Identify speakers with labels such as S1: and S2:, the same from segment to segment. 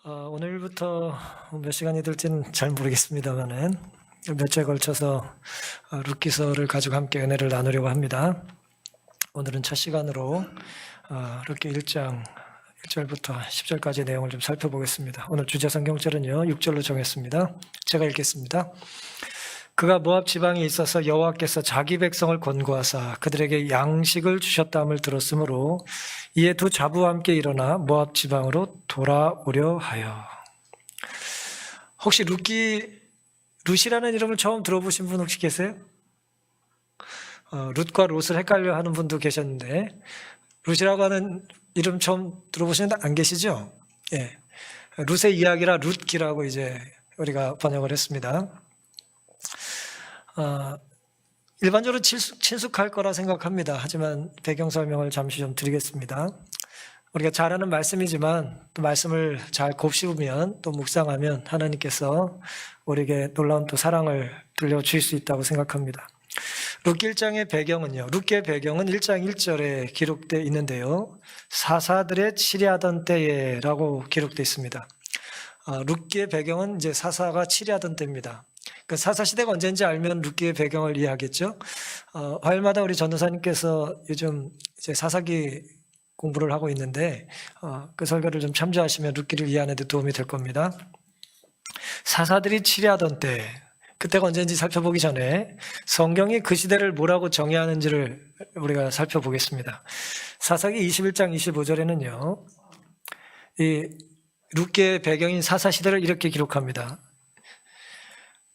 S1: 오늘부터 몇 시간이 될지는 잘 모르겠습니다만은 몇 주에 걸쳐서 룻기서를 가지고 함께 은혜를 나누려고 합니다. 오늘은 첫 시간으로 룻기 1장 1절부터 10절까지 내용을 좀 살펴보겠습니다. 오늘 주제 성경절은요 6절로 정했습니다. 제가 읽겠습니다. 그가 모압 지방에 있어서 여호와께서 자기 백성을 권고하사 그들에게 양식을 주셨다함을 들었으므로 이에 두 자부와 함께 일어나 모압 지방으로 돌아오려 하여. 혹시 룻이라는 이름을 처음 들어보신 분 혹시 계세요? 룻과 롯을 헷갈려 하는 분도 계셨는데 룻이라고 하는 이름 처음 들어보시는 분 안 계시죠? 예. 룻의 이야기라 룻기라고 이제 우리가 번역을 했습니다. 일반적으로 친숙할 거라 생각합니다. 하지만 배경 설명을 잠시 좀 드리겠습니다. 우리가 잘 아는 말씀이지만 또 말씀을 잘 곱씹으면 또 묵상하면 하나님께서 우리에게 놀라운 또 사랑을 들려주실 수 있다고 생각합니다. 룻기 1장의 배경은요. 룻기의 배경은 1장 1절에 기록되어 있는데요. 사사들의 치리하던 때에라고 기록되어 있습니다. 룻기의 배경은 이제 사사가 치리하던 때입니다. 그 사사 시대가 언제인지 알면 룻기의 배경을 이해하겠죠. 화요일마다 우리 전도사님께서 요즘 이제 사사기 공부를 하고 있는데 그 설교를 좀 참조하시면 룻기를 이해하는 데 도움이 될 겁니다. 사사들이 치리하던 때, 그때가 언제인지 살펴보기 전에 성경이 그 시대를 뭐라고 정의하는지를 우리가 살펴보겠습니다. 사사기 21장 25절에는요. 이 룻기의 배경인 사사 시대를 이렇게 기록합니다.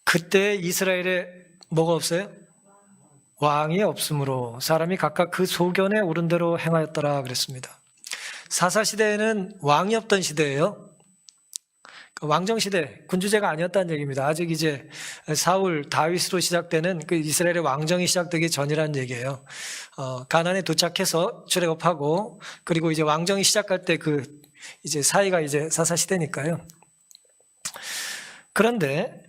S1: 그때 이스라엘에 뭐가 없어요? 왕이 없으므로 사람이 각각 그 소견에 오른 대로 행하였더라 그랬습니다. 사사시대에는 왕이 없던 시대예요. 왕정시대, 군주제가 아니었다는 얘기입니다. 아직 이제 사울, 다윗으로 시작되는 그 이스라엘의 왕정이 시작되기 전이라는 얘기예요. 가나안에 도착해서 출애굽하고 그리고 이제 왕정이 시작할 때 그 이제 사이가 이제 사사시대니까요. 그런데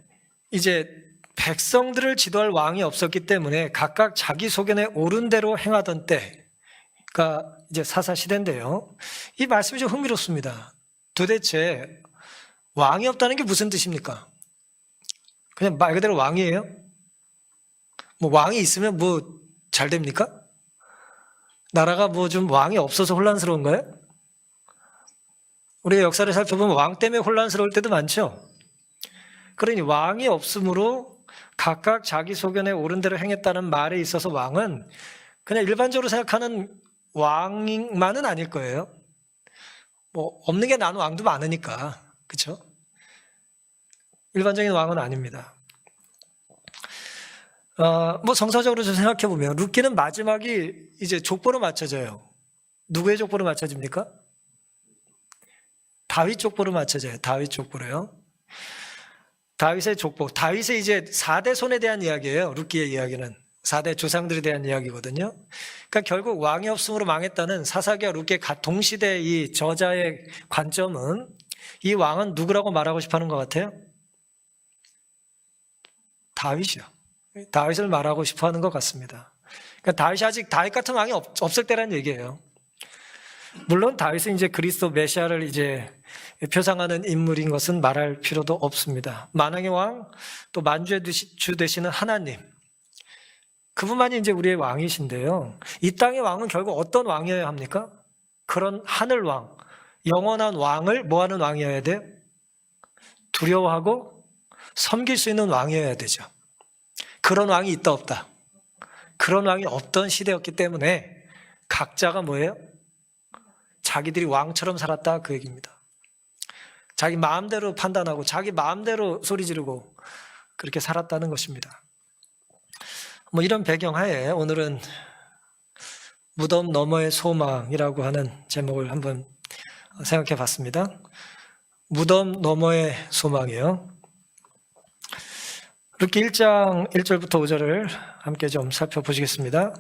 S1: 이제 백성들을 지도할 왕이 없었기 때문에 각각 자기 소견에 옳은 대로 행하던 때가 이제 사사시대인데요. 이 말씀이 좀 흥미롭습니다. 도대체 왕이 없다는 게 무슨 뜻입니까? 그냥 말 그대로 왕이에요? 뭐 왕이 있으면 뭐 잘 됩니까? 나라가 뭐 좀 왕이 없어서 혼란스러운 거예요? 우리가 역사를 살펴보면 왕 때문에 혼란스러울 때도 많죠. 그러니 왕이 없으므로 각각 자기 소견에 옳은 대로 행했다는 말에 있어서 왕은 그냥 일반적으로 생각하는 왕만은 아닐 거예요. 뭐 없는 게 나는 왕도 많으니까, 그렇죠? 일반적인 왕은 아닙니다. 뭐 정서적으로 좀 생각해 보면 룻기는 마지막이 이제 족보로 맞춰져요. 누구의 족보로 맞춰집니까? 다윗 족보로 맞춰져요. 다윗 족보로요. 다윗의 족보, 다윗의 이제 4대 손에 대한 이야기예요. 룻기의 이야기는 4대 조상들에 대한 이야기거든요. 그러니까 결국 왕이 없음으로 망했다는 사사기와 룻기의 동시대 이 저자의 관점은 이 왕은 누구라고 말하고 싶어하는 것 같아요? 다윗이요. 다윗을 말하고 싶어하는 것 같습니다. 그러니까 다윗이 아직 다윗 같은 왕이 없을 때라는 얘기예요. 물론 다윗은 이제 그리스도 메시아를 이제 표상하는 인물인 것은 말할 필요도 없습니다. 만왕의 왕, 또 만주의 주 되시는 하나님, 그분만이 이제 우리의 왕이신데요. 이 땅의 왕은 결국 어떤 왕이어야 합니까? 그런 하늘 왕, 영원한 왕을 뭐하는 왕이어야 돼요? 두려워하고 섬길 수 있는 왕이어야 되죠. 그런 왕이 있다 없다? 그런 왕이 없던 시대였기 때문에 각자가 뭐예요? 자기들이 왕처럼 살았다 그 얘기입니다. 자기 마음대로 판단하고 자기 마음대로 소리 지르고 그렇게 살았다는 것입니다. 뭐 이런 배경하에 오늘은 무덤 너머의 소망이라고 하는 제목을 한번 생각해 봤습니다. 무덤 너머의 소망이에요. 룻기 1장 1절부터 5절을 함께 좀 살펴보시겠습니다.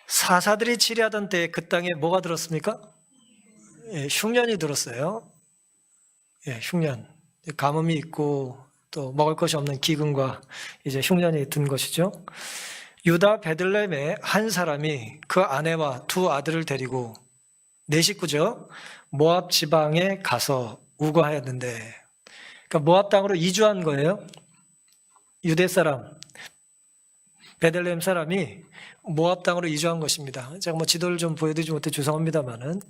S1: 사사들이 치리하던 때에 그 땅에 뭐가 들었습니까? 예, 흉년이 들었어요. 예, 흉년. 가뭄이 있고 또 먹을 것이 없는 기근과 이제 흉년이 든 것이죠. 유다 베들레헴에 한 사람이 그 아내와 두 아들을 데리고 네 식구죠. 모압 지방에 가서 우거하였는데, 그러니까 모압 땅으로 이주한 거예요. 유대 사람, 베들레헴 사람이 모압 땅으로 이주한 것입니다. 제가 뭐 지도를 좀 보여드리지 못해 죄송합니다만은,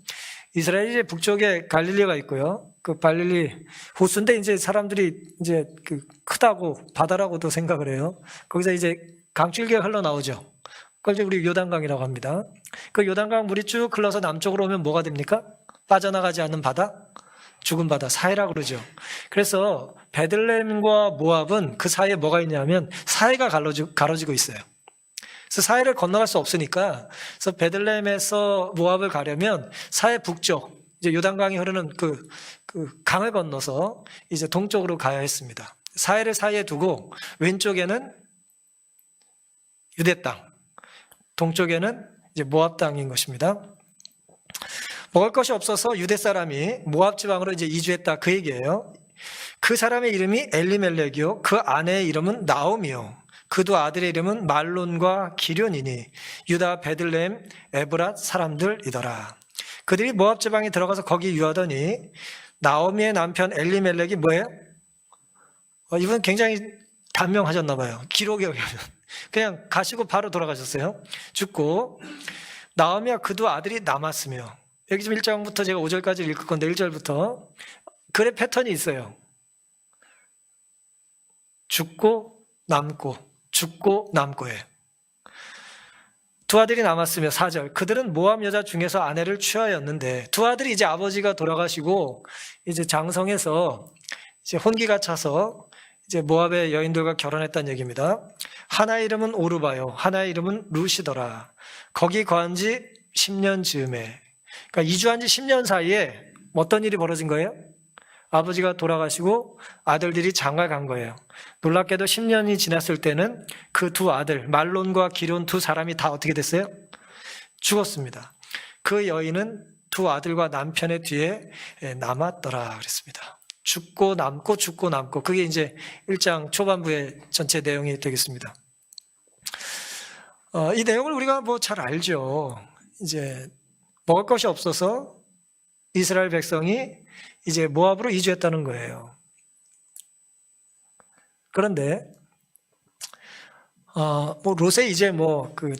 S1: 이스라엘 이제 북쪽에 갈릴리가 있고요. 그 갈릴리 호수인데 이제 사람들이 이제 그 크다고 바다라고도 생각을 해요. 거기서 이제 강줄기가 흘러나오죠. 그걸 이제 우리 요단강이라고 합니다. 그 요단강 물이 쭉 흘러서 남쪽으로 오면 뭐가 됩니까? 빠져나가지 않는 바다? 죽은 바다, 사해라고 그러죠. 그래서 베들레헴과 모압은 그 사이에 뭐가 있냐면 사해가 가로지고 있어요. 그래서 사해를 건너갈 수 없으니까, 그래서 베들레헴에서 모압을 가려면 사해 북쪽, 이제 요단강이 흐르는 그 강을 건너서 이제 동쪽으로 가야 했습니다. 사해를 사이에 두고 왼쪽에는 유대 땅, 동쪽에는 이제 모압 땅인 것입니다. 먹을 것이 없어서 유대 사람이 모압 지방으로 이제 이주했다, 그 얘기예요. 그 사람의 이름이 엘리멜렉이요, 그 아내의 이름은 나오미요, 그 두 아들의 이름은 말론과 기련이니 유다 베들레헴 에브랏 사람들이더라. 그들이 모압 지방에 들어가서 거기 유하더니 나오미의 남편 엘리멜렉이 뭐예요? 이분 굉장히 단명하셨나 봐요. 기록에 의하면 그냥 가시고 바로 돌아가셨어요. 죽고 나오미와 그 두 아들이 남았으며, 여기 좀 1장부터 제가 5절까지 읽을 건데 1절부터 글의 패턴이 있어요. 죽고 남고 죽고 남고예요. 두 아들이 남았으며 4절, 그들은 모압 여자 중에서 아내를 취하였는데, 두 아들이 이제 아버지가 돌아가시고 이제 장성해서 이제 혼기가 차서 이제 모압의 여인들과 결혼했다는 얘기입니다. 하나의 이름은 오르바요, 하나의 이름은 루시더라. 거기 거한 지 10년 즈음에, 그러니까 이주한 지 10년 사이에 어떤 일이 벌어진 거예요? 아버지가 돌아가시고 아들들이 장가 간 거예요. 놀랍게도 10년이 지났을 때는 그 두 아들 말론과 기론 두 사람이 다 어떻게 됐어요? 죽었습니다. 그 여인은 두 아들과 남편의 뒤에 남았더라 그랬습니다. 죽고 남고 죽고 남고, 그게 이제 1장 초반부의 전체 내용이 되겠습니다. 이 내용을 우리가 뭐 잘 알죠. 이제 먹을 것이 없어서 이스라엘 백성이 이제 모압으로 이주했다는 거예요. 그런데 뭐 롯의 이제 뭐 그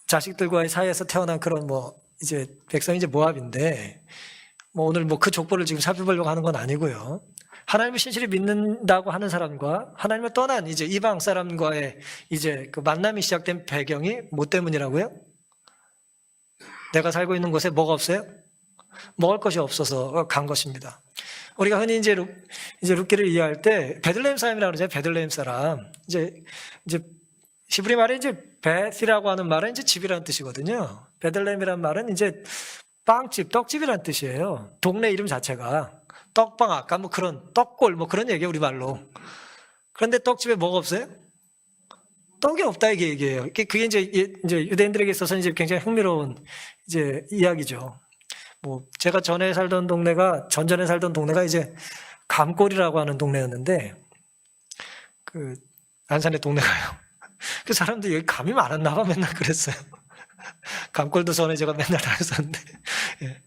S1: 자식들과의 사이에서 태어난 그런 뭐 이제 백성이 이제 모압인데, 뭐 오늘 뭐 그 족보를 지금 살펴보려고 하는 건 아니고요. 하나님을 신실히 믿는다고 하는 사람과 하나님을 떠난 이제 이방 사람과의 이제 그 만남이 시작된 배경이 뭐 때문이라고요? 내가 살고 있는 곳에 뭐가 없어요? 먹을 것이 없어서 간 것입니다. 우리가 흔히 이제 룻기를 이해할 때 베들레헴 사람이라고 그러죠. 베들레헴 사람. 이제 히브리 말에 이제 베스라고 하는 말은 이제 집이라는 뜻이거든요. 베들레헴이라는 말은 이제 빵집, 떡집이라는 뜻이에요. 동네 이름 자체가 떡방, 아까 뭐 그런 떡골 뭐 그런 얘기예요, 우리 말로. 그런데 떡집에 뭐가 없어요? 떡이 없다, 이게 얘기예요. 그게 이제 유대인들에게 있어서는 이제 굉장히 흥미로운 이제 이야기죠. 뭐 제가 전전에 살던 동네가 이제 감골이라고 하는 동네였는데, 그 안산의 동네가요. 그 사람들이 여기 감이 많았나 봐, 맨날 그랬어요. 감골도 전에 제가 맨날 다녔었는데, 예.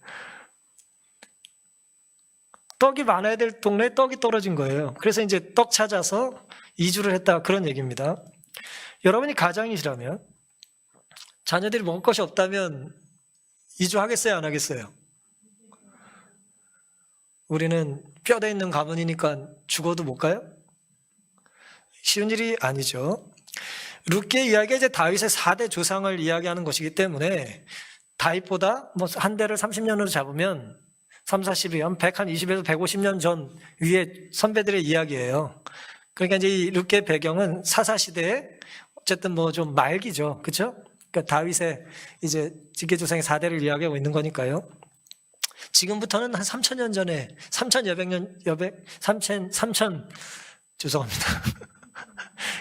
S1: 떡이 많아야 될 동네에 떡이 떨어진 거예요. 그래서 이제 떡 찾아서 이주를 했다, 그런 얘기입니다. 여러분이 가장이시라면, 자녀들이 먹을 것이 없다면 이주하겠어요, 안 하겠어요? 우리는 뼈대 있는 가문이니까 죽어도 못 가요? 쉬운 일이 아니죠. 룻기의 이야기가 이제 다윗의 4대 조상을 이야기하는 것이기 때문에, 다윗보다 뭐 한 대를 30년으로 잡으면 3, 40이 한 120에서 150년 전 위의 선배들의 이야기예요. 그러니까 이제 이 룻기의 배경은 사사시대에 어쨌든 뭐 좀 말기죠. 그렇죠? 그러니까 다윗의 이제 직계조상의 4대를 이야기하고 있는 거니까요. 지금부터는 한 3,000년 전에, 3,000 죄송합니다.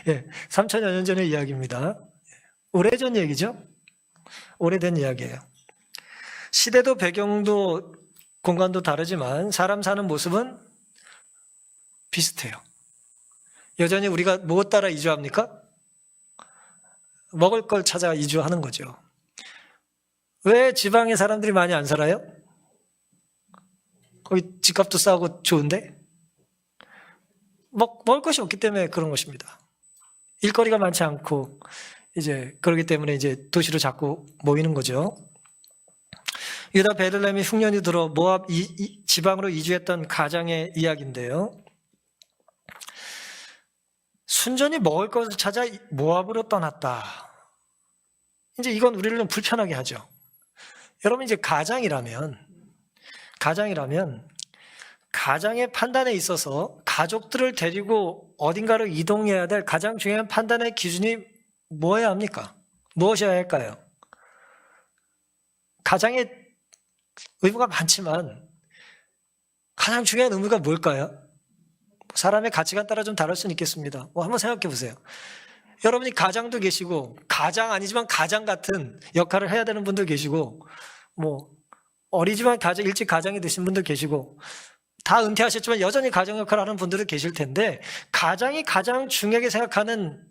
S1: 예, 3,000여 년 전의 이야기입니다. 오래전 얘기죠? 오래된 이야기예요. 시대도 배경도 공간도 다르지만 사람 사는 모습은 비슷해요. 여전히 우리가 무엇 따라 이주합니까? 먹을 걸 찾아 이주하는 거죠. 왜 지방의 사람들이 많이 안 살아요? 거기 집값도 싸고 좋은데? 먹을 것이 없기 때문에 그런 것입니다. 일거리가 많지 않고, 이제, 그러기 때문에 이제 도시로 자꾸 모이는 거죠. 유다 베들레헴이 흉년이 들어 모압 지방으로 이주했던 가장의 이야기인데요. 순전히 먹을 것을 찾아 모압으로 떠났다. 이제 이건 우리를 좀 불편하게 하죠. 여러분 이제 가장이라면 가장의 판단에 있어서 가족들을 데리고 어딘가로 이동해야 될 가장 중요한 판단의 기준이 뭐여야 합니까? 무엇이어야 할까요? 가장의 의무가 많지만 가장 중요한 의무가 뭘까요? 사람의 가치관 따라 좀 다를 수는 있겠습니다. 한번 생각해 보세요. 여러분이 가장도 계시고 가장 아니지만 가장 같은 역할을 해야 되는 분도 계시고 어리지만 일찍 가장이 되신 분도 계시고 다 은퇴하셨지만 여전히 가정 역할을 하는 분들도 계실 텐데 가장이 가장 중요하게 생각하는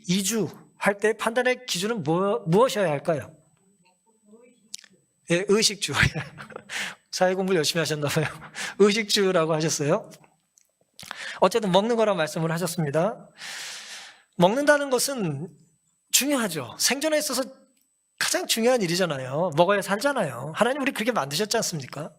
S1: 이주할 때 판단의 기준은 무엇이어야 할까요? 예, 의식주. 사회 공부를 열심히 하셨나 봐요. 의식주라고 하셨어요. 어쨌든 먹는 거라고 말씀을 하셨습니다. 먹는다는 것은 중요하죠. 생존에 있어서 가장 중요한 일이잖아요. 먹어야 살잖아요. 하나님 우리 그렇게 만드셨지 않습니까?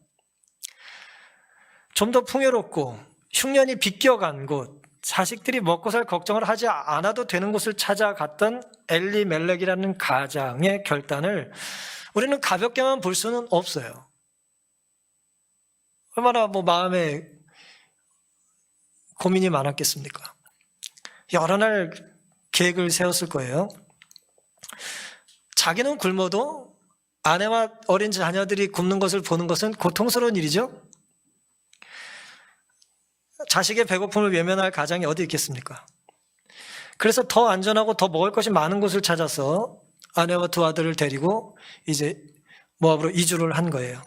S1: 좀 더 풍요롭고 흉년이 비껴간 곳, 자식들이 먹고 살 걱정을 하지 않아도 되는 곳을 찾아갔던 엘리멜렉이라는 가장의 결단을 우리는 가볍게만 볼 수는 없어요. 얼마나 마음에 고민이 많았겠습니까? 여러 날 계획을 세웠을 거예요. 자기는 굶어도 아내와 어린 자녀들이 굶는 것을 보는 것은 고통스러운 일이죠. 자식의 배고픔을 외면할 가장이 어디 있겠습니까? 그래서 더 안전하고 더 먹을 것이 많은 곳을 찾아서 아내와 두 아들을 데리고 이제 모압으로 이주를 한 거예요.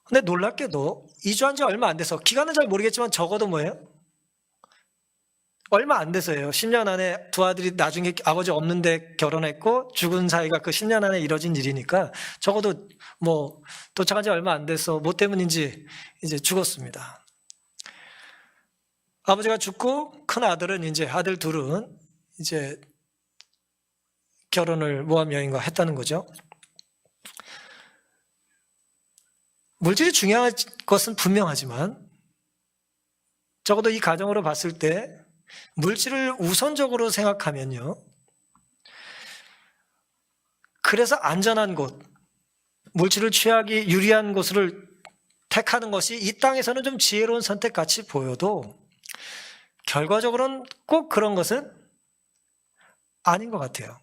S1: 근데 놀랍게도 이주한 지 얼마 안 돼서, 기간은 잘 모르겠지만 적어도 얼마 안 돼서예요. 10년 안에 두 아들이 나중에 아버지 없는데 결혼했고 죽은 사이가 그 10년 안에 이뤄진 일이니까 적어도 도착한 지 얼마 안 돼서 뭐 때문인지 이제 죽었습니다. 아버지가 죽고 큰 아들은 이제 아들 둘은 이제 결혼을 모압 여인과 했다는 거죠. 물질이 중요한 것은 분명하지만 적어도 이 가정으로 봤을 때 물질을 우선적으로 생각하면요. 그래서 안전한 곳, 물질을 취하기 유리한 곳을 택하는 것이 이 땅에서는 좀 지혜로운 선택같이 보여도 결과적으로는 꼭 그런 것은 아닌 것 같아요.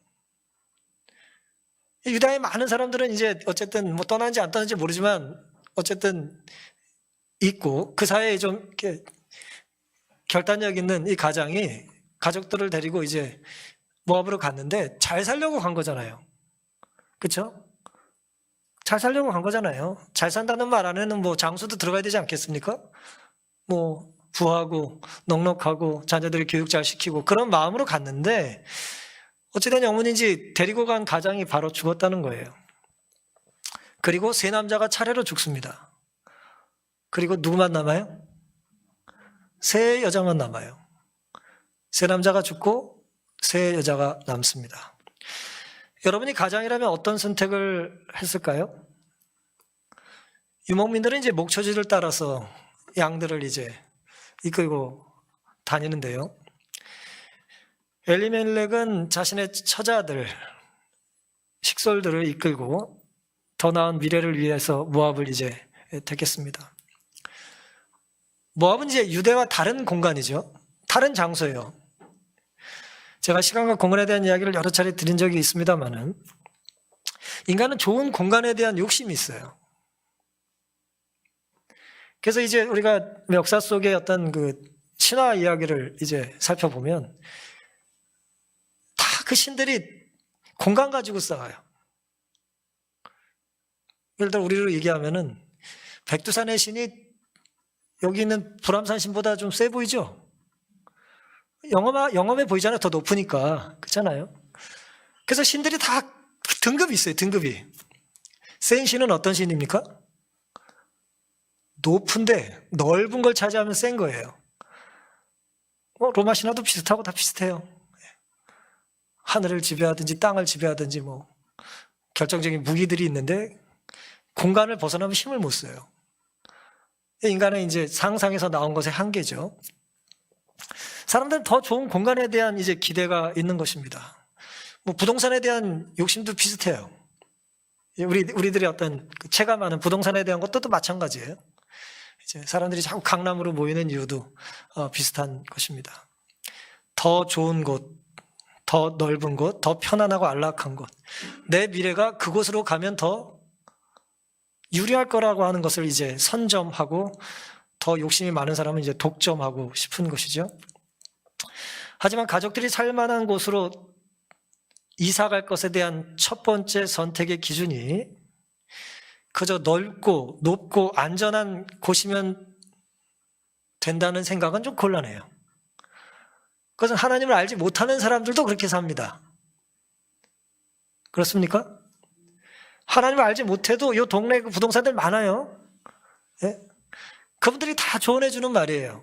S1: 유다의 많은 사람들은 이제 어쨌든 떠난지 안 떠난지 모르지만 어쨌든 있고 그 사이에 좀 이렇게 결단력 있는 이 가장이 가족들을 데리고 이제 모압으로 갔는데 잘 살려고 간 거잖아요. 그렇죠? 잘 살려고 간 거잖아요. 잘 산다는 말 안에는 장수도 들어가야 되지 않겠습니까? 부하고 넉넉하고 자녀들이 교육 잘 시키고 그런 마음으로 갔는데 어찌된 영문인지 데리고 간 가장이 바로 죽었다는 거예요. 그리고 세 남자가 차례로 죽습니다. 그리고 누구만 남아요? 세 여자만 남아요. 세 남자가 죽고 세 여자가 남습니다. 여러분이 가장이라면 어떤 선택을 했을까요? 유목민들은 이제 목초지를 따라서 양들을 이제 이끌고 다니는데요. 엘리멜렉은 자신의 처자들, 식솔들을 이끌고 더 나은 미래를 위해서 모압을 이제 택했습니다. 모압은 이제 유대와 다른 공간이죠. 다른 장소예요. 제가 시간과 공간에 대한 이야기를 여러 차례 드린 적이 있습니다만은 인간은 좋은 공간에 대한 욕심이 있어요. 그래서 이제 우리가 역사 속의 어떤 그 신화 이야기를 이제 살펴보면 다 그 신들이 공간 가지고 싸워요. 예를 들어 우리로 얘기하면은 백두산의 신이 여기 있는 불암산 신보다 좀 세 보이죠? 영험해 보이잖아요. 더 높으니까. 그렇잖아요. 그래서 신들이 다 등급이 있어요. 등급이. 센 신은 어떤 신입니까? 높은데 넓은 걸 차지하면 센 거예요. 로마 신화도 비슷하고 다 비슷해요. 하늘을 지배하든지 땅을 지배하든지 결정적인 무기들이 있는데 공간을 벗어나면 힘을 못 써요. 인간은 이제 상상에서 나온 것의 한계죠. 사람들은 더 좋은 공간에 대한 이제 기대가 있는 것입니다. 부동산에 대한 욕심도 비슷해요. 우리들의 어떤 체감하는 부동산에 대한 것도 또 마찬가지예요. 이제 사람들이 자꾸 강남으로 모이는 이유도 비슷한 것입니다. 더 좋은 곳, 더 넓은 곳, 더 편안하고 안락한 곳. 내 미래가 그곳으로 가면 더 유리할 거라고 하는 것을 이제 선점하고 더 욕심이 많은 사람은 이제 독점하고 싶은 것이죠. 하지만 가족들이 살 만한 곳으로 이사 갈 것에 대한 첫 번째 선택의 기준이 그저 넓고 높고 안전한 곳이면 된다는 생각은 좀 곤란해요. 그것은 하나님을 알지 못하는 사람들도 그렇게 삽니다. 그렇습니까? 하나님을 알지 못해도 이 동네에 부동산들 많아요. 예? 그분들이 다 조언해 주는 말이에요.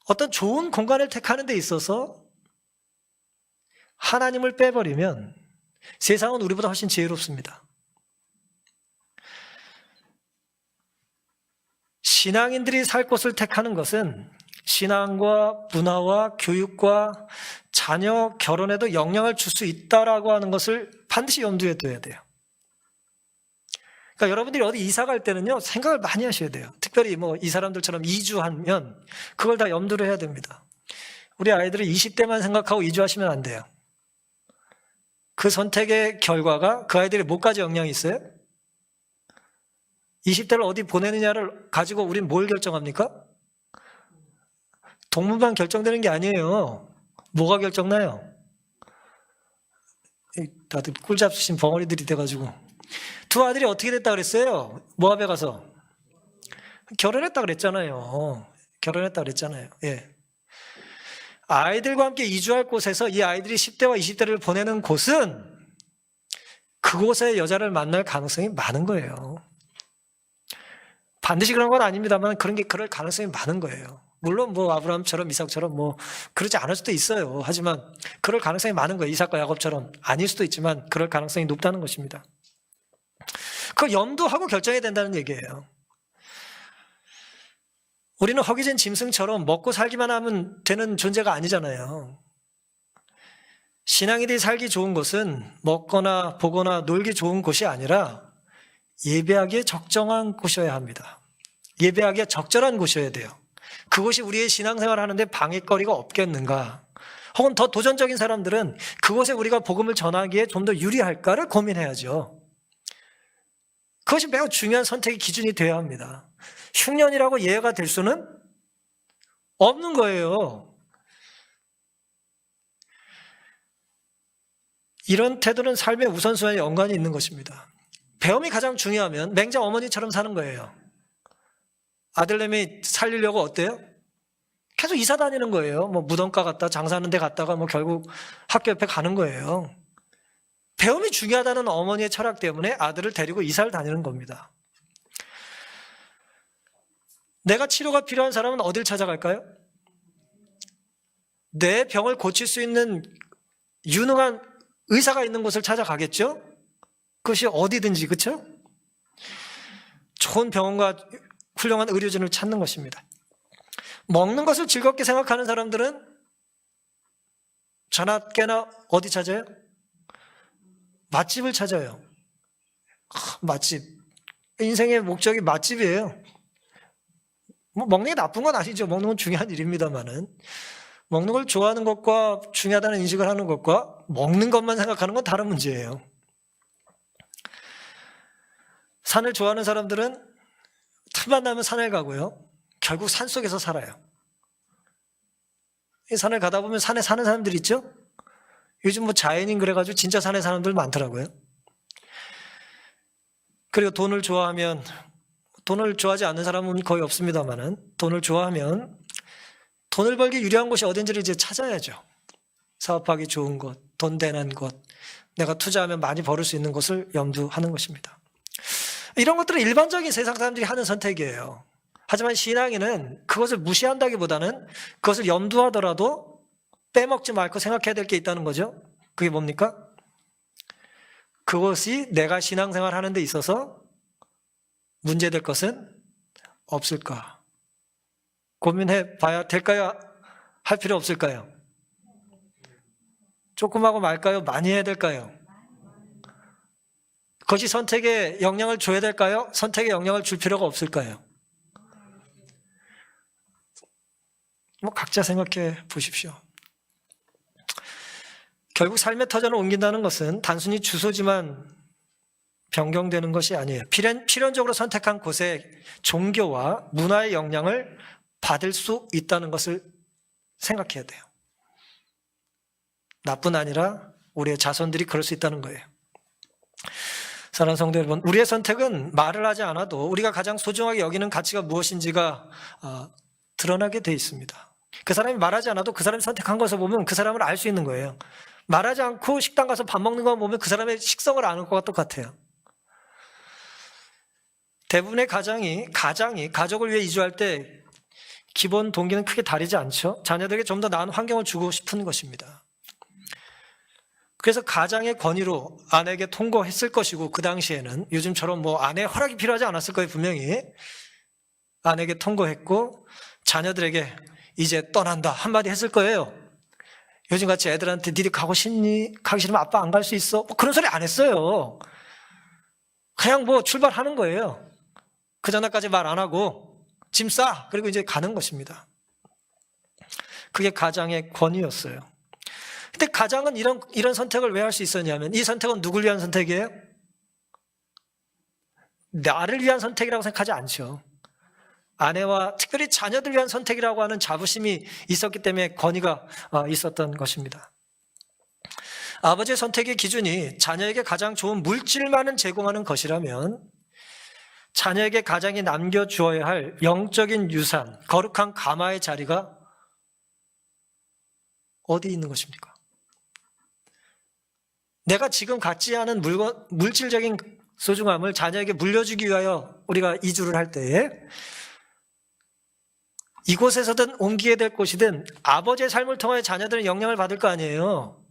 S1: 어떤 좋은 공간을 택하는 데 있어서 하나님을 빼버리면 세상은 우리보다 훨씬 지혜롭습니다. 신앙인들이 살 곳을 택하는 것은 신앙과 문화와 교육과 자녀 결혼에도 영향을 줄 수 있다라고 하는 것을 반드시 염두에 둬야 돼요. 그러니까 여러분들이 어디 이사 갈 때는요, 생각을 많이 하셔야 돼요. 특별히 이 사람들처럼 이주하면 그걸 다 염두를 해야 됩니다. 우리 아이들이 20대만 생각하고 이주하시면 안 돼요. 그 선택의 결과가 그 아이들의 뭐까지 영향이 있어요? 20대를 어디 보내느냐를 가지고 우린 뭘 결정합니까? 동문만 결정되는 게 아니에요. 뭐가 결정나요? 다들 꿀 잡수신 벙어리들이 돼가지고. 두 아들이 어떻게 됐다 그랬어요? 모압에 가서. 결혼했다 그랬잖아요. 예. 아이들과 함께 이주할 곳에서 이 아이들이 10대와 20대를 보내는 곳은 그곳의 여자를 만날 가능성이 많은 거예요. 반드시 그런 건 아닙니다만 그럴 가능성이 많은 거예요. 물론 아브라함처럼 이삭처럼 그러지 않을 수도 있어요. 하지만 그럴 가능성이 많은 거예요. 이삭과 야곱처럼 아닐 수도 있지만 그럴 가능성이 높다는 것입니다. 그걸 염두하고 결정해야 된다는 얘기예요. 우리는 허기진 짐승처럼 먹고 살기만 하면 되는 존재가 아니잖아요. 신앙인들이 살기 좋은 곳은 먹거나 보거나 놀기 좋은 곳이 아니라 예배하기에 적정한 곳이어야 합니다. 예배하기에 적절한 곳이어야 돼요. 그곳이 우리의 신앙생활을 하는데 방해거리가 없겠는가? 혹은 더 도전적인 사람들은 그곳에 우리가 복음을 전하기에 좀 더 유리할까를 고민해야죠. 그것이 매우 중요한 선택의 기준이 되어야 합니다. 흉년이라고 예외가 될 수는 없는 거예요. 이런 태도는 삶의 우선순위에 연관이 있는 것입니다. 배움이 가장 중요하면 맹자 어머니처럼 사는 거예요. 아들내미 살리려고 어때요? 계속 이사 다니는 거예요. 무덤가 갔다 장사하는 데 갔다가 결국 학교 옆에 가는 거예요. 배움이 중요하다는 어머니의 철학 때문에 아들을 데리고 이사를 다니는 겁니다. 내가 치료가 필요한 사람은 어딜 찾아갈까요? 내 병을 고칠 수 있는 유능한 의사가 있는 곳을 찾아가겠죠? 그것이 어디든지, 그렇죠? 좋은 병원과 훌륭한 의료진을 찾는 것입니다. 먹는 것을 즐겁게 생각하는 사람들은 저나 깨나 어디 찾아요? 맛집을 찾아요. 맛집. 인생의 목적이 맛집이에요. 먹는 게 나쁜 건 아니죠. 먹는 건 중요한 일입니다만은. 먹는 걸 좋아하는 것과 중요하다는 인식을 하는 것과 먹는 것만 생각하는 건 다른 문제예요. 산을 좋아하는 사람들은 틈만 나면 산을 가고요. 결국 산 속에서 살아요. 이 산을 가다 보면 산에 사는 사람들 있죠? 요즘 자연인 그래가지고 진짜 산에 사는 사람들 많더라고요. 그리고 돈을 좋아하면, 돈을 좋아하지 않는 사람은 거의 없습니다만은, 돈을 좋아하면 돈을 벌기 유리한 곳이 어딘지를 이제 찾아야죠. 사업하기 좋은 곳, 돈 되는 곳, 내가 투자하면 많이 벌을 수 있는 곳을 염두하는 것입니다. 이런 것들은 일반적인 세상 사람들이 하는 선택이에요. 하지만 신앙인은 그것을 무시한다기보다는 그것을 염두하더라도 빼먹지 말고 생각해야 될 게 있다는 거죠. 그게 뭡니까? 그것이 내가 신앙생활 하는 데 있어서 문제될 것은 없을까? 고민해 봐야 될까요? 할 필요 없을까요? 조금 하고 말까요? 많이 해야 될까요? 그것이 선택에 영향을 줘야 될까요? 선택에 영향을 줄 필요가 없을까요? 각자 생각해 보십시오. 결국 삶의 터전을 옮긴다는 것은 단순히 주소지만 변경되는 것이 아니에요. 필연적으로 선택한 곳에 종교와 문화의 영향을 받을 수 있다는 것을 생각해야 돼요. 나뿐 아니라 우리의 자손들이 그럴 수 있다는 거예요. 사랑하는 성도 여러분, 우리의 선택은 말을 하지 않아도 우리가 가장 소중하게 여기는 가치가 무엇인지가 드러나게 돼 있습니다. 그 사람이 말하지 않아도 그 사람이 선택한 것을 보면 그 사람을 알 수 있는 거예요. 말하지 않고 식당 가서 밥 먹는 거 보면 그 사람의 식성을 아는 것과 똑같아요. 대부분의 가정이 가족을 위해 이주할 때 기본 동기는 크게 다르지 않죠. 자녀들에게 좀 더 나은 환경을 주고 싶은 것입니다. 그래서 가장의 권위로 아내에게 통고했을 것이고, 그 당시에는 요즘처럼 아내의 허락이 필요하지 않았을 거예요. 분명히 아내에게 통고했고 자녀들에게 이제 떠난다 한마디 했을 거예요. 요즘같이 애들한테 니들 가고 싶니? 가기 싫으면 아빠 안 갈 수 있어? 그런 소리 안 했어요. 그냥 출발하는 거예요. 그 전날까지 말 안 하고 짐 싸! 그리고 이제 가는 것입니다. 그게 가장의 권위였어요. 근데 가장은 이런 선택을 왜 할 수 있었냐면, 이 선택은 누굴 위한 선택이에요? 나를 위한 선택이라고 생각하지 않죠. 아내와 특별히 자녀들 위한 선택이라고 하는 자부심이 있었기 때문에 권위가 있었던 것입니다. 아버지의 선택의 기준이 자녀에게 가장 좋은 물질만을 제공하는 것이라면, 자녀에게 가장이 남겨주어야 할 영적인 유산, 거룩한 가마의 자리가 어디 있는 것입니까? 내가 지금 갖지 않은 물질적인 소중함을 자녀에게 물려주기 위하여 우리가 이주를 할 때에 이곳에서든 옮기게 될 곳이든 아버지의 삶을 통하여 자녀들은 영향을 받을 거 아니에요.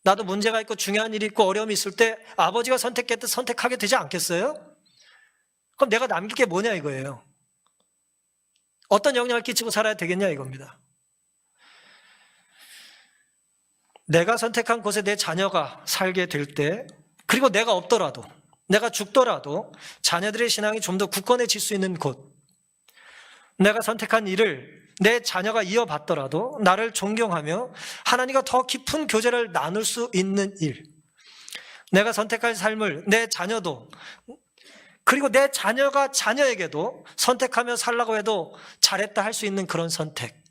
S1: 나도 문제가 있고 중요한 일이 있고 어려움이 있을 때 아버지가 선택했듯 선택하게 되지 않겠어요? 그럼 내가 남길 게 뭐냐 이거예요. 어떤 영향을 끼치고 살아야 되겠냐 이겁니다. 내가 선택한 곳에 내 자녀가 살게 될 때, 그리고 내가 없더라도, 내가 죽더라도 자녀들의 신앙이 좀 더 굳건해질 수 있는 곳, 내가 선택한 일을 내 자녀가 이어받더라도 나를 존경하며 하나님과 더 깊은 교제를 나눌 수 있는 일, 내가 선택할 삶을 내 자녀도, 그리고 내 자녀가 자녀에게도 선택하며 살라고 해도 잘했다 할 수 있는 그런 선택,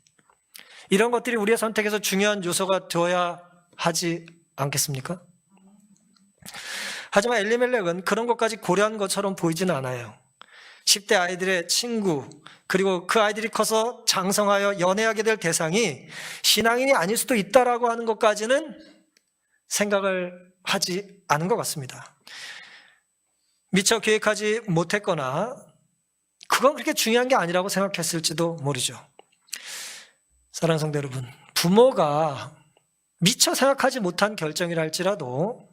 S1: 이런 것들이 우리의 선택에서 중요한 요소가 되어야 하지 않겠습니까? 하지만 엘리멜렉은 그런 것까지 고려한 것처럼 보이지는 않아요. 10대 아이들의 친구, 그리고 그 아이들이 커서 장성하여 연애하게 될 대상이 신앙인이 아닐 수도 있다라고 하는 것까지는 생각을 하지 않은 것 같습니다. 미처 계획하지 못했거나 그건 그렇게 중요한 게 아니라고 생각했을지도 모르죠. 사랑하는 성도 여러분, 부모가 미처 생각하지 못한 결정이라 할지라도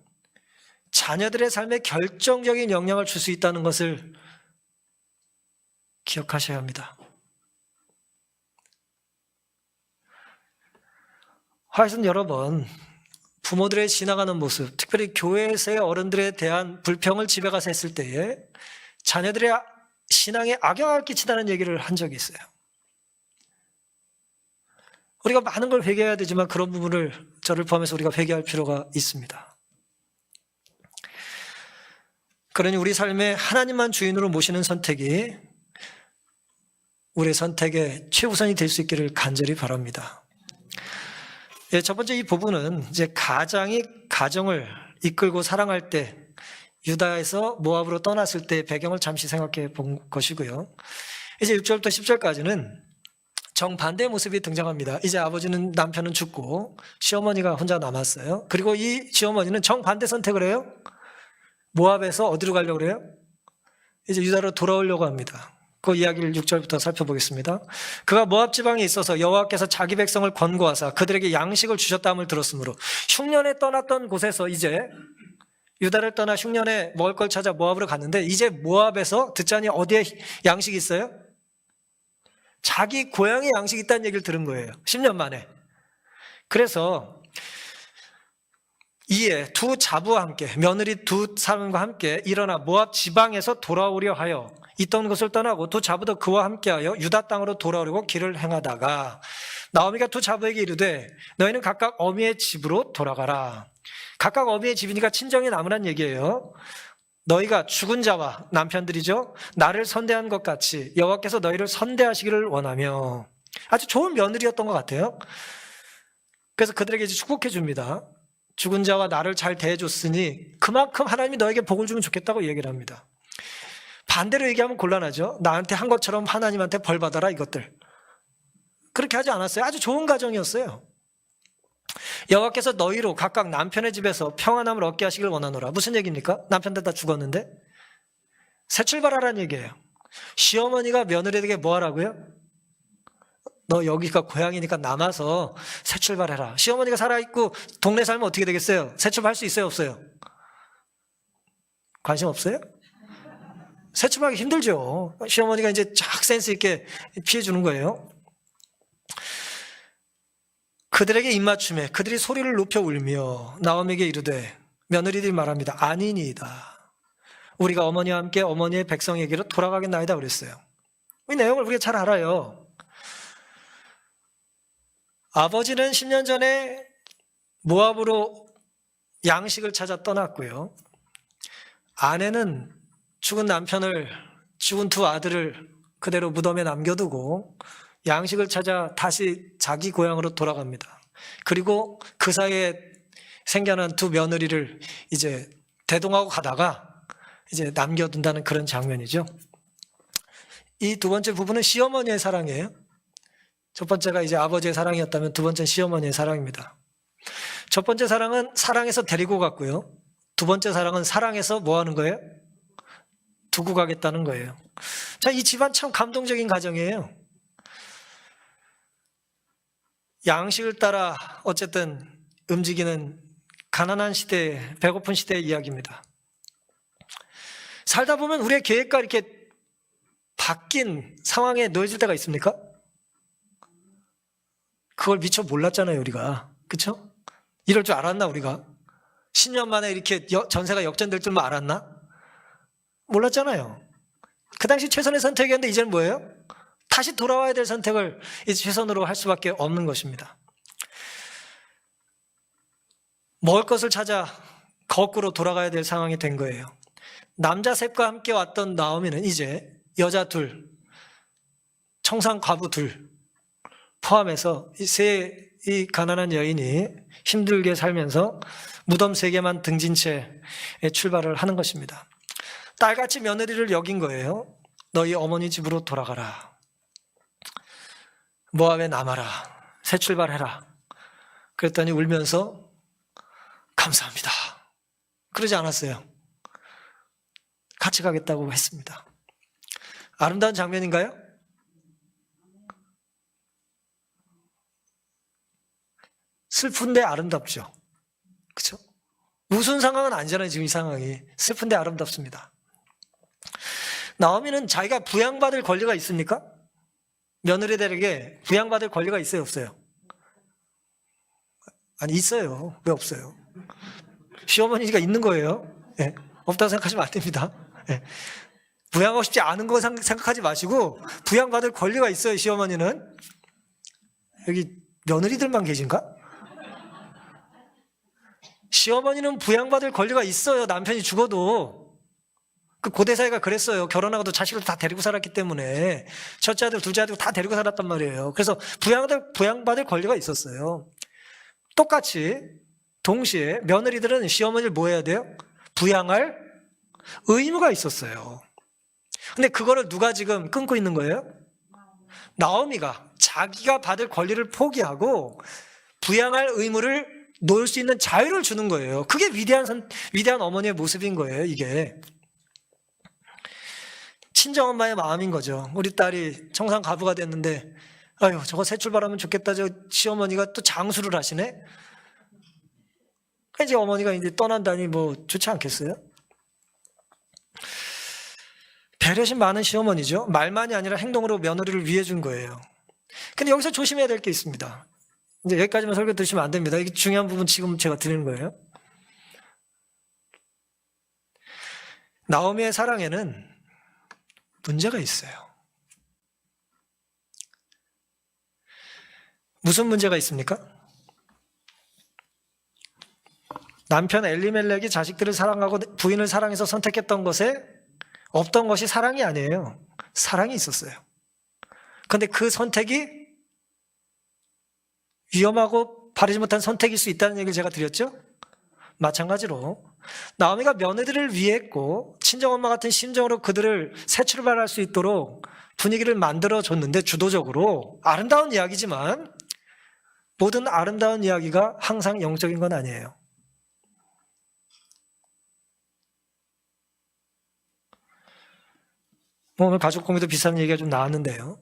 S1: 자녀들의 삶에 결정적인 영향을 줄 수 있다는 것을 기억하셔야 합니다. 하여튼 여러 번 부모들의 지나가는 모습, 특별히 교회에서의 어른들에 대한 불평을 집에 가서 했을 때에 자녀들의 신앙에 악영향을 끼친다는 얘기를 한 적이 있어요. 우리가 많은 걸 회개해야 되지만 그런 부분을 저를 포함해서 우리가 회개할 필요가 있습니다. 그러니 우리 삶에 하나님만 주인으로 모시는 선택이 우리의 선택의 최우선이 될 수 있기를 간절히 바랍니다. 첫 번째 이 부분은 이제 가장이 가정을 이끌고 사랑할 때, 유다에서 모압으로 떠났을 때 배경을 잠시 생각해 본 것이고요. 이제 6절부터 10절까지는 정반대의 모습이 등장합니다. 이제 아버지는, 남편은 죽고 시어머니가 혼자 남았어요. 그리고 이 시어머니는 정반대 선택을 해요. 모압에서 어디로 가려고 그래요? 이제 유다로 돌아오려고 합니다. 그 이야기를 6절부터 살펴보겠습니다. 그가 모압 지방에 있어서 여호와께서 자기 백성을 권고하사 그들에게 양식을 주셨다함을 들었으므로 흉년에 떠났던 곳에서 이제 유다를 떠나 흉년에 먹을 걸 찾아 모압으로 갔는데 이제 모압에서 듣자니 어디에 양식이 있어요? 자기 고향에 양식이 있다는 얘기를 들은 거예요. 10년 만에. 그래서 이에 두 자부와 함께 며느리 두 사람과 함께 일어나 모압 지방에서 돌아오려 하여 있던 곳을 떠나고 두 자부도 그와 함께하여 유다 땅으로 돌아오려고 길을 행하다가 나오미가 두 자부에게 이르되 너희는 각각 어미의 집으로 돌아가라. 각각 어미의 집이니까 친정이 남으란 얘기예요. 너희가 죽은 자와 남편들이죠. 나를 선대한 것 같이 여호와께서 너희를 선대하시기를 원하며. 아주 좋은 며느리였던 것 같아요. 그래서 그들에게 이제 축복해 줍니다. 죽은 자와 나를 잘 대해줬으니 그만큼 하나님이 너에게 복을 주면 좋겠다고 얘기를 합니다. 반대로 얘기하면 곤란하죠. 나한테 한 것처럼 하나님한테 벌 받아라 이것들. 그렇게 하지 않았어요. 아주 좋은 가정이었어요. 여호와께서 너희로 각각 남편의 집에서 평안함을 얻게 하시길 원하노라. 무슨 얘기입니까? 남편들 다 죽었는데 새 출발하라는 얘기예요. 시어머니가 며느리에게 뭐 하라고요? 너 여기가 고향이니까 남아서 새 출발해라. 시어머니가 살아있고 동네 살면 어떻게 되겠어요? 새 출발할 수 있어요? 없어요? 관심 없어요? 새 출발하기 힘들죠. 시어머니가 이제 쫙 센스 있게 피해주는 거예요. 그들에게 입맞춤에 그들이 소리를 높여 울며 나오미에게 이르되 며느리들이 말합니다. 아니니이다. 우리가 어머니와 함께 어머니의 백성에게로 돌아가겠나이다 그랬어요. 이 내용을 우리가 잘 알아요. 아버지는 10년 전에 모압으로 양식을 찾아 떠났고요. 아내는 죽은 남편을, 죽은 두 아들을 그대로 무덤에 남겨두고 양식을 찾아 다시 자기 고향으로 돌아갑니다. 그리고 그 사이에 생겨난 두 며느리를 이제 대동하고 가다가 이제 남겨둔다는 그런 장면이죠. 이 두 번째 부분은 시어머니의 사랑이에요. 첫 번째가 이제 아버지의 사랑이었다면 두 번째는 시어머니의 사랑입니다. 첫 번째 사랑은 사랑해서 데리고 갔고요. 두 번째 사랑은 사랑해서 뭐 하는 거예요? 두고 가겠다는 거예요. 자, 이 집안 참 감동적인 가정이에요. 양식을 따라 어쨌든 움직이는 가난한 시대, 배고픈 시대의 이야기입니다. 살다 보면 우리의 계획과 이렇게 바뀐 상황에 놓여질 때가 있습니까? 그걸 미처 몰랐잖아요, 우리가. 그쵸? 이럴 줄 알았나, 우리가? 10년 만에 이렇게 전세가 역전될 줄만 알았나? 몰랐잖아요. 그 당시 최선의 선택이었는데 이제는 뭐예요? 다시 돌아와야 될 선택을 이제 최선으로 할 수밖에 없는 것입니다. 먹을 것을 찾아 거꾸로 돌아가야 될 상황이 된 거예요. 남자 셋과 함께 왔던 나오미는 이제 여자 둘, 청산 과부 둘 포함해서 이 가난한 여인이 힘들게 살면서 무덤 3개만 등진 채 출발을 하는 것입니다. 딸같이 며느리를 여긴 거예요. 너희 어머니 집으로 돌아가라. 모압에 남아라. 새 출발해라. 그랬더니 울면서 감사합니다. 그러지 않았어요. 같이 가겠다고 했습니다. 아름다운 장면인가요? 슬픈데 아름답죠. 그렇죠? 무슨 상황은 아니잖아요. 지금 이 상황이. 슬픈데 아름답습니다. 나오미는 자기가 부양받을 권리가 있습니까? 며느리들에게 부양받을 권리가 있어요? 없어요? 아니 있어요. 왜 없어요? 시어머니가 있는 거예요. 네. 없다고 생각하시면 안 됩니다. 네. 부양하고 싶지 않은 거 생각하지 마시고 부양받을 권리가 있어요. 시어머니는. 여기 며느리들만 계신가? 시어머니는 부양받을 권리가 있어요. 남편이 죽어도. 그 고대 사회가 그랬어요. 결혼하고도 자식을 다 데리고 살았기 때문에 첫째 아들, 둘째 아들 다 데리고 살았단 말이에요. 그래서 부양받을 권리가 있었어요. 똑같이 동시에 며느리들은 시어머니를 뭐 해야 돼요? 부양할 의무가 있었어요. 근데 그거를 누가 지금 끊고 있는 거예요? 나오미가 자기가 받을 권리를 포기하고 부양할 의무를 놓을 수 있는 자유를 주는 거예요. 그게 위대한 어머니의 모습인 거예요, 이게. 친정엄마의 마음인 거죠. 우리 딸이 청산 가부가 됐는데 아유 저거 새 출발하면 좋겠다. 저 시어머니가 또 장수를 하시네. 이제 어머니가 이제 떠난다니 뭐 좋지 않겠어요? 배려심 많은 시어머니죠. 말만이 아니라 행동으로 며느리를 위해 준 거예요. 근데 여기서 조심해야 될 게 있습니다. 이제 여기까지만 설교 들으시면 안 됩니다. 이게 중요한 부분 지금 제가 드리는 거예요. 나오미의 사랑에는 문제가 있어요. 무슨 문제가 있습니까? 남편 엘리멜렉이 자식들을 사랑하고 부인을 사랑해서 선택했던 것에 없던 것이 사랑이 아니에요. 사랑이 있었어요. 그런데 그 선택이 위험하고 바르지 못한 선택일 수 있다는 얘기를 제가 드렸죠? 마찬가지로 나오미가 며느리를 위했고 친정엄마 같은 심정으로 그들을 새 출발할 수 있도록 분위기를 만들어줬는데 주도적으로 아름다운 이야기지만 모든 아름다운 이야기가 항상 영적인 건 아니에요. 오늘 가족 공유도 비슷한 얘기가 좀 나왔는데요.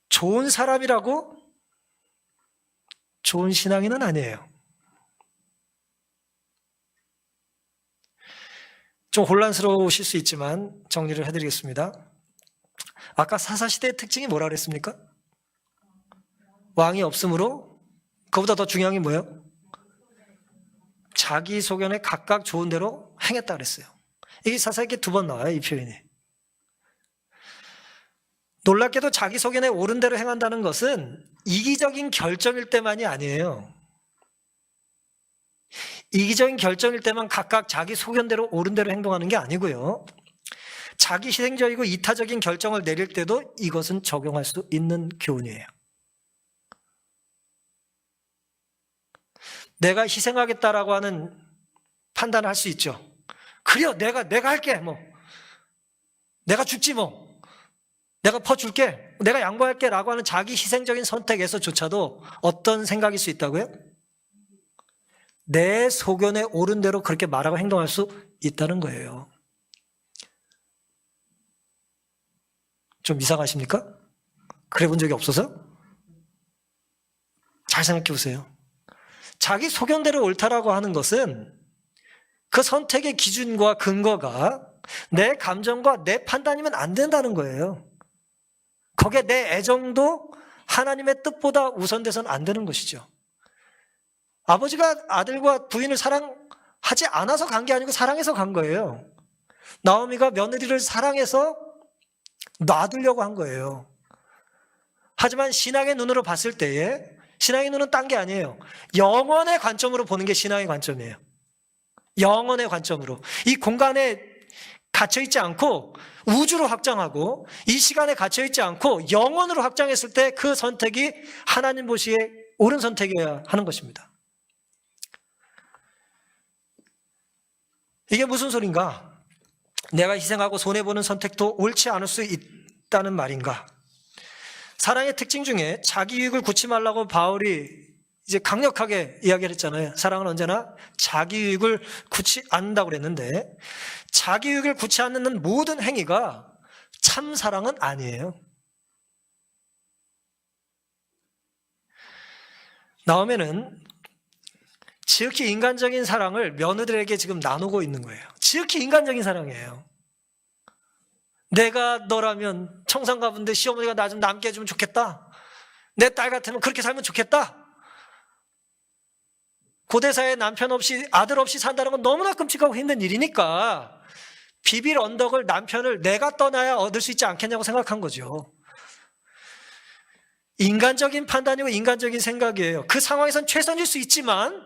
S1: 좋은 사람이라고 좋은 신앙인은 아니에요. 좀 혼란스러우실 수 있지만 정리를 해드리겠습니다. 아까 사사시대의 특징이 뭐라 그랬습니까? 왕이 없으므로 그보다 더 중요한 게 뭐예요? 자기 소견에 각각 좋은 대로 행했다 그랬어요. 이게 사사기에 2번 나와요, 이 표현이. 놀랍게도 자기 소견에 옳은 대로 행한다는 것은 이기적인 결정일 때만이 아니에요. 이기적인 결정일 때만 각각 자기 소견대로 옳은 대로 행동하는 게 아니고요. 자기 희생적이고 이타적인 결정을 내릴 때도 이것은 적용할 수 있는 교훈이에요. 내가 희생하겠다라고 하는 판단을 할 수 있죠. 그래요, 내가 할게, 뭐. 내가 죽지, 뭐. 내가 퍼줄게, 내가 양보할게 라고 하는 자기 희생적인 선택에서조차도 어떤 생각일 수 있다고요? 내 소견에 옳은 대로 그렇게 말하고 행동할 수 있다는 거예요. 좀 이상하십니까? 그래 본 적이 없어서? 잘 생각해 보세요. 자기 소견대로 옳다라고 하는 것은 그 선택의 기준과 근거가 내 감정과 내 판단이면 안 된다는 거예요. 거기에 내 애정도 하나님의 뜻보다 우선돼서는 안 되는 것이죠. 아버지가 아들과 부인을 사랑하지 않아서 간 게 아니고 사랑해서 간 거예요. 나오미가 며느리를 사랑해서 놔두려고 한 거예요. 하지만 신앙의 눈으로 봤을 때에 신앙의 눈은 딴 게 아니에요. 영원의 관점으로 보는 게 신앙의 관점이에요. 영원의 관점으로. 이 공간에 갇혀있지 않고 우주로 확장하고 이 시간에 갇혀있지 않고 영원으로 확장했을 때 그 선택이 하나님 보시기에 옳은 선택이어야 하는 것입니다. 이게 무슨 소린가? 내가 희생하고 손해보는 선택도 옳지 않을 수 있다는 말인가? 사랑의 특징 중에 자기 유익을 굳지 말라고 바울이 이제 강력하게 이야기를 했잖아요. 사랑은 언제나 자기 유익을 굳지 않는다고 그랬는데 자기 유익을 굳지 않는 모든 행위가 참 사랑은 아니에요. 나오미는 지극히 인간적인 사랑을 며느리에게 지금 나누고 있는 거예요. 지극히 인간적인 사랑이에요. 내가 너라면 청산 가본데 시어머니가 나 좀 남게 해주면 좋겠다. 내 딸 같으면 그렇게 살면 좋겠다. 고대사에 남편 없이 아들 없이 산다는 건 너무나 끔찍하고 힘든 일이니까 비빌 언덕을 남편을 내가 떠나야 얻을 수 있지 않겠냐고 생각한 거죠. 인간적인 판단이고 인간적인 생각이에요. 그 상황에선 최선일 수 있지만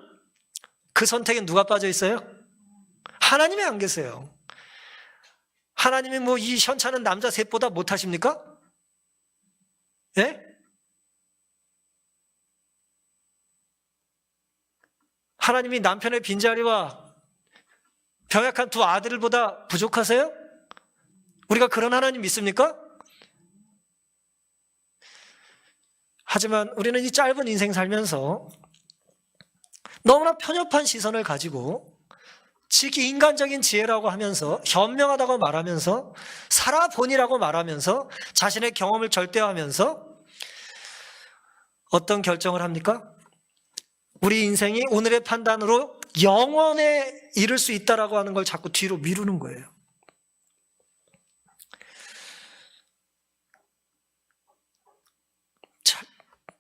S1: 그 선택에 누가 빠져 있어요? 하나님이 안 계세요. 하나님이 뭐 이 현찮은 남자 셋보다 못하십니까? 예? 하나님이 남편의 빈자리와 병약한 2 아들보다 부족하세요? 우리가 그런 하나님 믿습니까? 하지만 우리는 이 짧은 인생 살면서 너무나 편협한 시선을 가지고 지기 인간적인 지혜라고 하면서 현명하다고 말하면서 살아보니라고 말하면서 자신의 경험을 절대화하면서 어떤 결정을 합니까? 우리 인생이 오늘의 판단으로 영원에 이를 수 있다라고 하는 걸 자꾸 뒤로 미루는 거예요.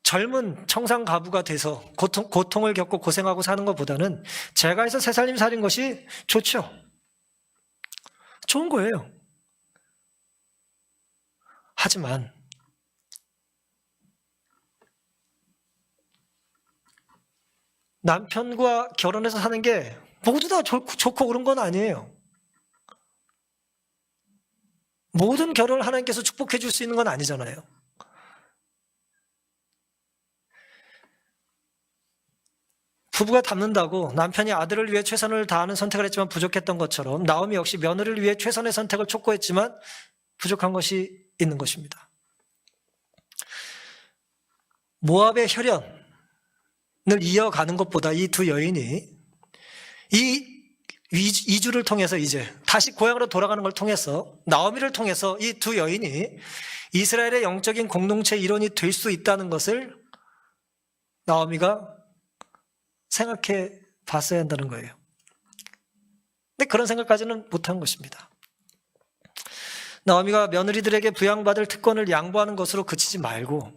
S1: 젊은 청산가부가 돼서 고통을 겪고 고생하고 사는 것보다는 제가 해서 새 살림 살인 것이 좋죠. 좋은 거예요. 하지만 남편과 결혼해서 사는 게 모두 다 좋고 그런 건 아니에요. 모든 결혼을 하나님께서 축복해 줄 수 있는 건 아니잖아요. 부부가 닮는다고 남편이 아들을 위해 최선을 다하는 선택을 했지만 부족했던 것처럼 나오미 역시 며느리를 위해 최선의 선택을 촉구했지만 부족한 것이 있는 것입니다. 모압의 혈연을 이어가는 것보다 이 두 여인이 이 이주를 통해서 이제 다시 고향으로 돌아가는 걸 통해서 나오미를 통해서 이 두 여인이 이스라엘의 영적인 공동체 일원이 될 수 있다는 것을 나오미가 생각해 봤어야 한다는 거예요. 근데 그런 생각까지는 못한 것입니다. 나오미가 며느리들에게 부양받을 특권을 양보하는 것으로 그치지 말고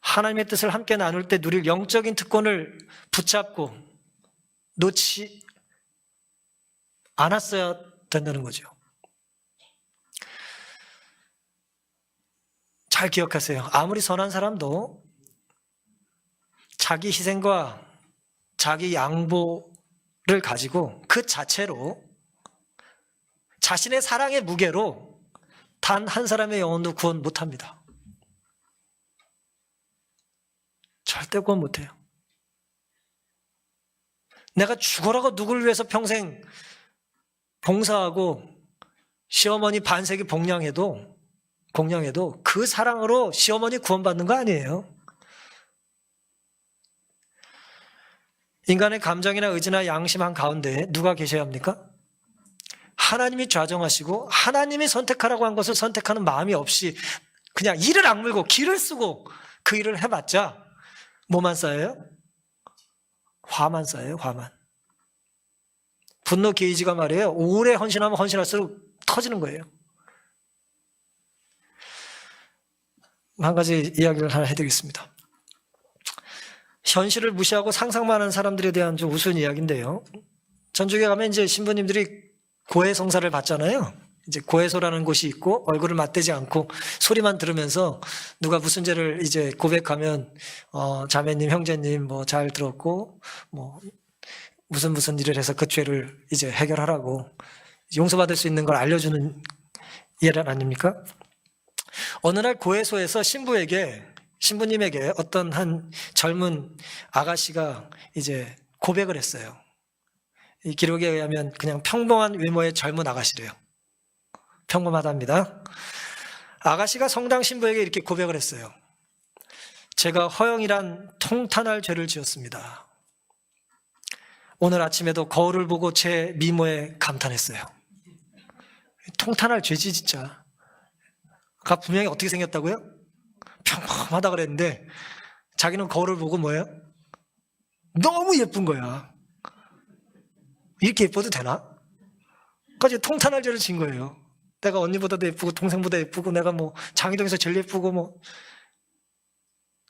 S1: 하나님의 뜻을 함께 나눌 때 누릴 영적인 특권을 붙잡고 놓지 않았어야 된다는 거죠. 잘 기억하세요. 아무리 선한 사람도 자기 희생과 자기 양보를 가지고 그 자체로 자신의 사랑의 무게로 단 한 사람의 영혼도 구원 못합니다. 절대 구원 못해요. 내가 죽어라고 누구를 위해서 평생 봉사하고 시어머니 반세기 공양해도 그 사랑으로 시어머니 구원받는 거 아니에요. 인간의 감정이나 의지나 양심 한가운데 누가 계셔야 합니까? 하나님이 좌정하시고 하나님이 선택하라고 한 것을 선택하는 마음이 없이 그냥 이를 악물고 기를 쓰고 그 일을 해봤자 뭐만 쌓여요? 화만 쌓여요. 화만. 분노 게이지가 말이에요. 오래 헌신하면 헌신할수록 터지는 거예요. 한 가지 이야기를 하나 해드리겠습니다. 현실을 무시하고 상상만 하는 사람들에 대한 좀 우스운 이야기인데요. 전주에 가면 이제 신부님들이 고해성사를 받잖아요. 이제 고해소라는 곳이 있고 얼굴을 맞대지 않고 소리만 들으면서 누가 무슨 죄를 이제 고백하면 자매님, 형제님 뭐 잘 들었고 뭐 무슨 일을 해서 그 죄를 이제 해결하라고 용서받을 수 있는 걸 알려주는 예란 아닙니까? 어느 날 고해소에서 신부님에게 어떤 한 젊은 아가씨가 이제 고백을 했어요. 이 기록에 의하면 그냥 평범한 외모의 젊은 아가씨래요. 평범하답니다. 아가씨가 성당 신부에게 이렇게 고백을 했어요. 제가 허영이란 통탄할 죄를 지었습니다. 오늘 아침에도 거울을 보고 제 미모에 감탄했어요. 통탄할 죄지 진짜. 아까 분명히 어떻게 생겼다고요? 평범하다 그랬는데 자기는 거울을 보고 뭐예요? 너무 예쁜 거야. 이렇게 예뻐도 되나? 까지 통탄할 죄를 진 거예요. 내가 언니보다도 예쁘고 동생보다 예쁘고 내가 뭐 장희동에서 제일 예쁘고 뭐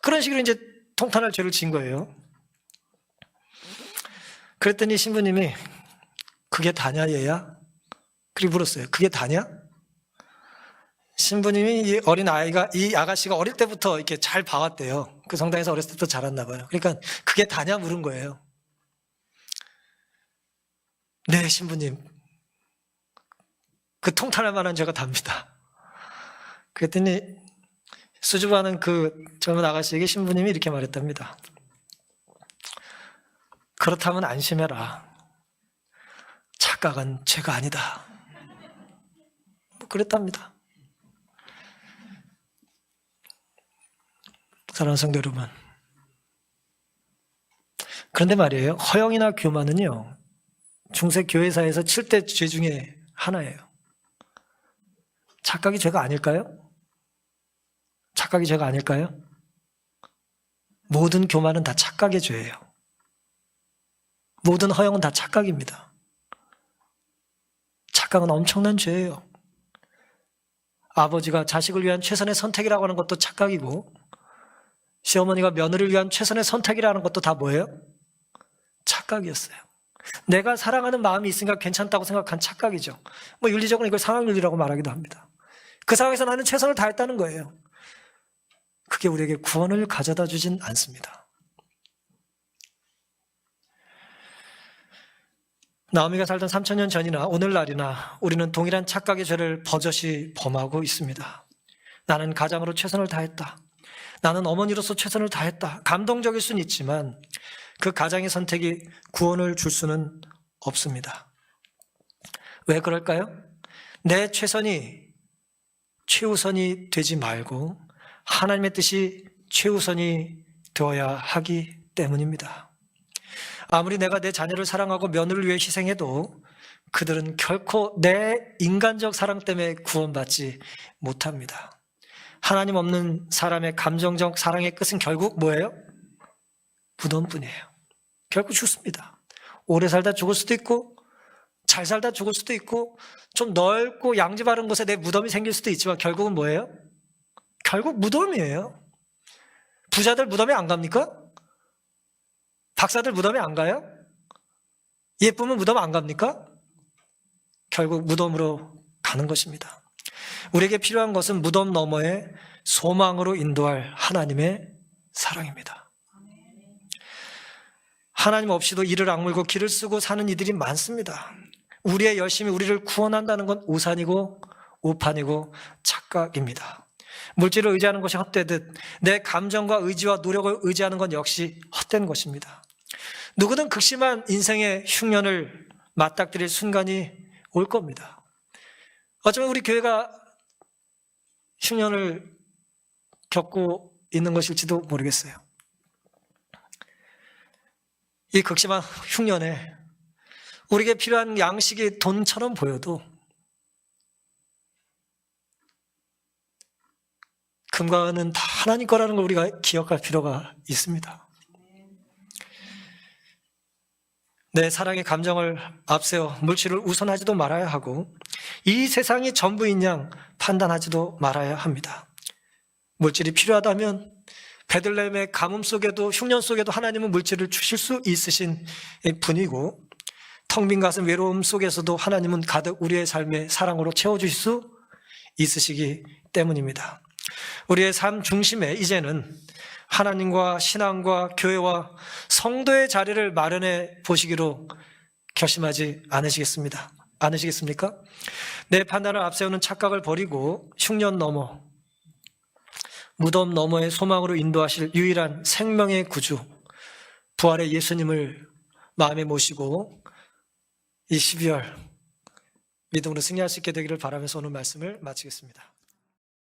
S1: 그런 식으로 이제 통탄할 죄를 진 거예요. 그랬더니 신부님이 그게 다냐 얘야? 그리고 물었어요. 그게 다냐? 신부님이 이 어린 아이가 이 아가씨가 어릴 때부터 이렇게 잘 봐왔대요. 그 성당에서 어렸을 때부터 자랐나 봐요. 그러니까 그게 다냐 물은 거예요. 네, 신부님. 그 통탄할 만한 죄가 답니다. 그랬더니 수줍어하는 그 젊은 아가씨에게 신부님이 이렇게 말했답니다. 그렇다면 안심해라. 착각은 죄가 아니다. 그랬답니다. 사랑하는 성도 여러분, 그런데 말이에요. 허영이나 교만은요, 중세 교회사에서 7대 죄 중에 하나예요. 착각이 죄가 아닐까요? 착각이 죄가 아닐까요? 모든 교만은 다 착각의 죄예요. 모든 허영은 다 착각입니다. 착각은 엄청난 죄예요. 아버지가 자식을 위한 최선의 선택이라고 하는 것도 착각이고, 시어머니가 며느리를 위한 최선의 선택이라는 것도 다 뭐예요? 착각이었어요. 내가 사랑하는 마음이 있으니까 괜찮다고 생각한 착각이죠. 뭐 윤리적으로 이걸 상황윤리라고 말하기도 합니다. 그 상황에서 나는 최선을 다했다는 거예요. 그게 우리에게 구원을 가져다 주진 않습니다. 나오미가 살던 3000년 전이나 오늘날이나 우리는 동일한 착각의 죄를 버젓이 범하고 있습니다. 나는 가장으로 최선을 다했다. 나는 어머니로서 최선을 다했다. 감동적일 수는 있지만 그 가장의 선택이 구원을 줄 수는 없습니다. 왜 그럴까요? 내 최선이 최우선이 되지 말고 하나님의 뜻이 최우선이 되어야 하기 때문입니다. 아무리 내가 내 자녀를 사랑하고 며느리를 위해 희생해도 그들은 결코 내 인간적 사랑 때문에 구원받지 못합니다. 하나님 없는 사람의 감정적 사랑의 끝은 결국 뭐예요? 무덤뿐이에요. 결국 죽습니다. 오래 살다 죽을 수도 있고 잘 살다 죽을 수도 있고 좀 넓고 양지 바른 곳에 내 무덤이 생길 수도 있지만 결국은 뭐예요? 결국 무덤이에요. 부자들 무덤에 안 갑니까? 박사들 무덤에 안 가요? 예쁘면 무덤 안 갑니까? 결국 무덤으로 가는 것입니다. 우리에게 필요한 것은 무덤 너머의 소망으로 인도할 하나님의 사랑입니다. 하나님 없이도 이를 악물고 길을 쓰고 사는 이들이 많습니다. 우리의 열심이 우리를 구원한다는 건 오산이고 오판이고 착각입니다. 물질을 의지하는 것이 헛되듯 내 감정과 의지와 노력을 의지하는 건 역시 헛된 것입니다. 누구든 극심한 인생의 흉년을 맞닥뜨릴 순간이 올 겁니다. 어쩌면 우리 교회가 흉년을 겪고 있는 것일지도 모르겠어요. 이 극심한 흉년에 우리에게 필요한 양식이 돈처럼 보여도 금과 은은 다 하나님 거라는 걸 우리가 기억할 필요가 있습니다. 내 사랑의 감정을 앞세워 물질을 우선하지도 말아야 하고 이 세상이 전부인 양 판단하지도 말아야 합니다. 물질이 필요하다면 베들레헴의 가뭄 속에도 흉년 속에도 하나님은 물질을 주실 수 있으신 분이고 텅 빈 가슴 외로움 속에서도 하나님은 가득 우리의 삶의 사랑으로 채워주실 수 있으시기 때문입니다. 우리의 삶 중심에 이제는 하나님과 신앙과 교회와 성도의 자리를 마련해 보시기로 결심하지 않으시겠습니까? 내 판단을 앞세우는 착각을 버리고 흉년 너머, 무덤 너머의 소망으로 인도하실 유일한 생명의 구주, 부활의 예수님을 마음에 모시고 이 12월 믿음으로 승리할 수 있게 되기를 바라면서 오늘 말씀을 마치겠습니다.